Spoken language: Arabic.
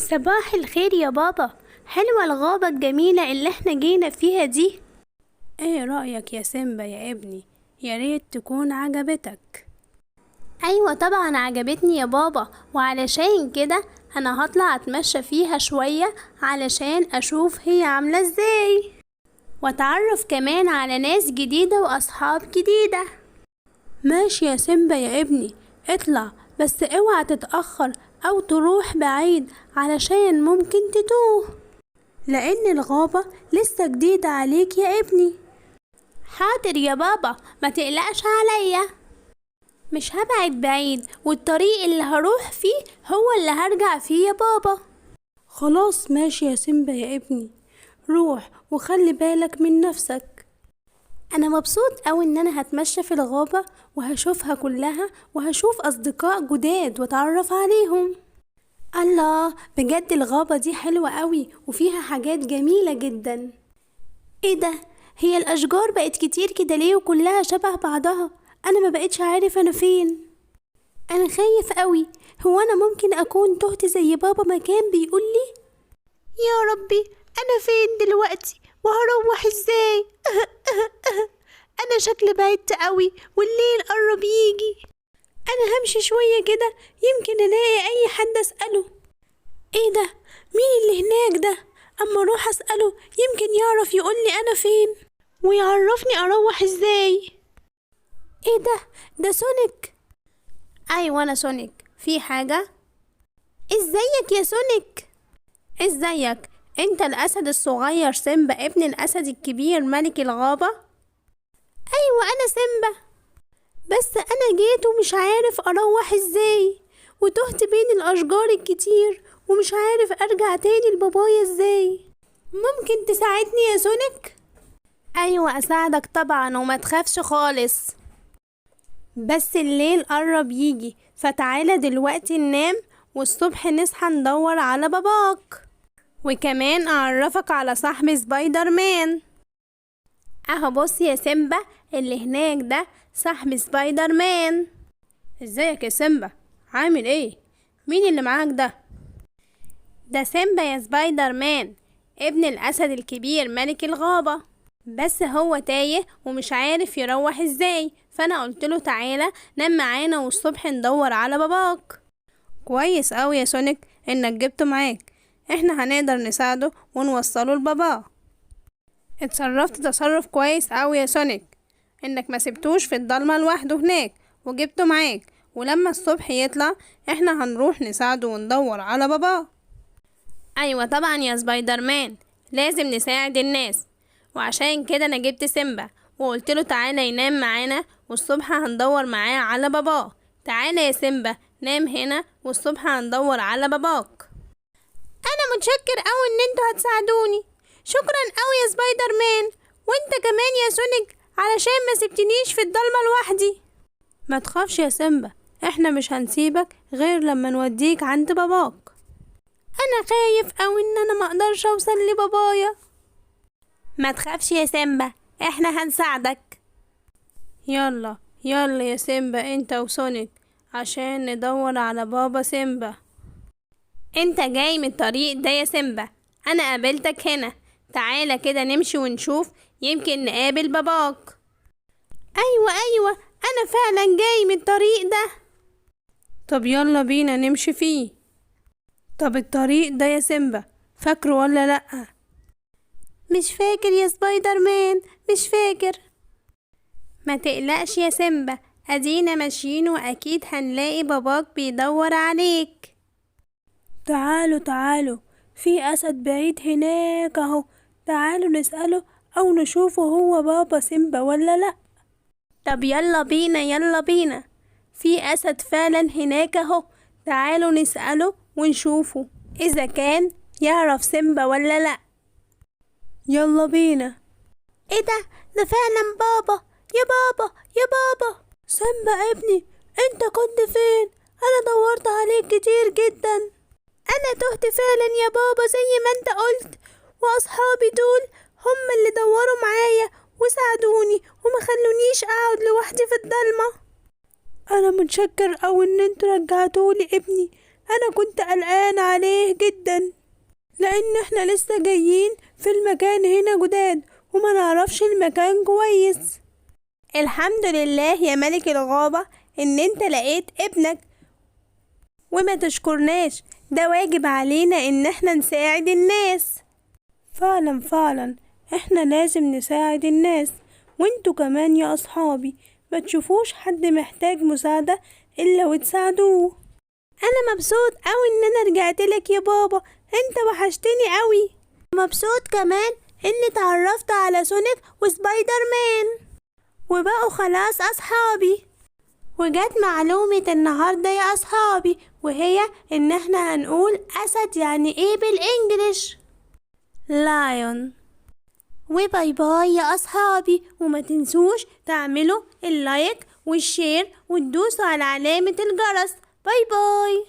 صباح الخير يا بابا. حلوة الغابة الجميلة اللي احنا جينا فيها دي. ايه رأيك يا سيمبا يا ابني؟ يا ريت تكون عجبتك. ايوه طبعا عجبتني يا بابا، وعلشان كده انا هطلع اتمشى فيها شوية علشان اشوف هي عاملة ازاي، واتعرف كمان على ناس جديدة واصحاب جديدة. ماشي يا سيمبا يا ابني، اطلع بس اوعى تتأخر او تروح بعيد علشان ممكن تتوه، لان الغابة لسه جديدة عليك يا ابني. حاضر يا بابا، ما تقلقش عليا. مش هبعد بعيد، والطريق اللي هروح فيه هو اللي هرجع فيه يا بابا. خلاص ماشي يا سيمبا يا ابني، روح وخلي بالك من نفسك. انا مبسوط اوي ان انا هتمشى في الغابة وهشوفها كلها، وهشوف اصدقاء جداد واتعرف عليهم. الله، بجد الغابة دي حلوة اوي وفيها حاجات جميلة جدا. ايه ده؟ هي الاشجار بقت كتير كده ليه وكلها شبه بعضها؟ انا ما بقتش عارف انا فين. انا خايف اوي، هو انا ممكن اكون تهت زي بابا ما كان بيقولي؟ يا ربي، انا فين دلوقتي وهروح ازاي؟ انا شكلي بعدت قوي والليل قرب يجي. انا همشي شوية كده يمكن الاقي اي حد اسأله. ايه ده؟ مين اللي هناك ده؟ اما اروح اسأله يمكن يعرف يقولي انا فين ويعرفني اروح ازاي. ايه ده سونيك. ايوه انا سونيك، في حاجة؟ ازيك يا سونيك؟ ازيك؟ انت الاسد الصغير سيمبا ابن الاسد الكبير ملك الغابة؟ ايوه انا سيمبا، بس انا جيت ومش عارف اروح ازاي، وتهت بين الاشجار الكتير ومش عارف ارجع تاني لبابايا ازاي. ممكن تساعدني يا سونيك؟ ايوه اساعدك طبعا، وما تخافش خالص. بس الليل قرب يجي، فتعالى دلوقتي ننام والصبح نصحى ندور على باباك، وكمان اعرفك على صاحب سبايدر مان. اهو بص يا سيمبا، اللي هناك ده صاحب سبايدر مان. ازيك يا سيمبا؟ عامل ايه؟ مين اللي معاك ده؟ ده سيمبا يا سبايدر مان، ابن الاسد الكبير ملك الغابة، بس هو تايه ومش عارف يروح ازاي، فانا قلتله تعالى نام معانا والصبح ندور على باباك. كويس اوي يا سونيك انك جبته معاك، احنا هنقدر نساعده ونوصله لباباه. اتصرفت تصرف كويس اوي يا سونيك، انك ما سبتوش في الضلمة لوحده هناك وجبته معاك، ولما الصبح يطلع احنا هنروح نساعده وندور على باباه. ايوه طبعا يا سبايدر مان، لازم نساعد الناس، وعشان كده انا جبت سيمبا وقلتله تعالى ينام معانا والصبح هندور معاه على باباه. تعالى يا سيمبا نام هنا والصبح هندور على باباك. انا متشكر اوي ان انتوا هتساعدوني، شكرا اوي يا سبايدر مان، وانت كمان يا سونيك علشان ما سبتنيش في الضلمة لوحدي. ما تخافش يا سيمبا، احنا مش هنسيبك غير لما نوديك عند باباك. انا خايف اوي ان انا مقدرش اوصل لبابايا. ما تخافش يا سيمبا، احنا هنساعدك. يلا يلا يا سيمبا انت وسونيك عشان ندور على بابا سيمبا. انت جاي من الطريق ده يا سيمبا، انا قابلتك هنا، تعالى كده نمشي ونشوف يمكن نقابل باباك. ايوه انا فعلا جاي من الطريق ده. طب يلا بينا نمشي فيه. طب الطريق ده يا سيمبا فاكره ولا لأ؟ مش فاكر يا سبايدر مان، مش فاكر. ما تقلقش يا سيمبا، ادينا ماشيين واكيد هنلاقي باباك بيدور عليك. تعالوا تعالوا، في أسد بعيد هناك اهو، تعالوا نسأله أو نشوفه هو بابا سيمبا ولا لأ. طب يلا بينا يلا بينا، في أسد فعلا هناك اهو، تعالوا نسأله ونشوفه إذا كان يعرف سيمبا ولا لأ. يلا بينا. ايه ده فعلا بابا، يا بابا يا بابا. سيمبا ابني، انت كنت فين؟ انا دورت عليك كتير جدا. انا تهت فعلا يا بابا زي ما انت قلت، واصحابي دول هم اللي دوروا معايا وساعدوني وما خلونيش اقعد لوحدي في الضلمة. انا متشكر او ان انتوا رجعتولي ابني، أنا كنت قلقان عليه جدا، لأن احنا لسه جايين في المكان هنا جداد وما نعرفش المكان كويس. الحمد لله يا ملك الغابة إن انت لقيت ابنك، وما تشكرناش، ده واجب علينا إن احنا نساعد الناس. فعلا احنا لازم نساعد الناس، وانتوا كمان يا أصحابي ما تشوفوش حد محتاج مساعدة إلا وتساعدوه. أنا مبسوط أوي إن أنا رجعتلك يا بابا، انت وحشتني أوي. مبسوط كمان إني اتعرفت على سونيك وسبايدر مان وبقوا خلاص أصحابي. وجت معلومة النهاردة يا أصحابي، وهي إن احنا هنقول أسد يعني ايه بالإنجليش؟ لايون. وباي باي يا أصحابي، وما تنسوش تعملوا اللايك والشير وتدوسوا على علامة الجرس. باي باي.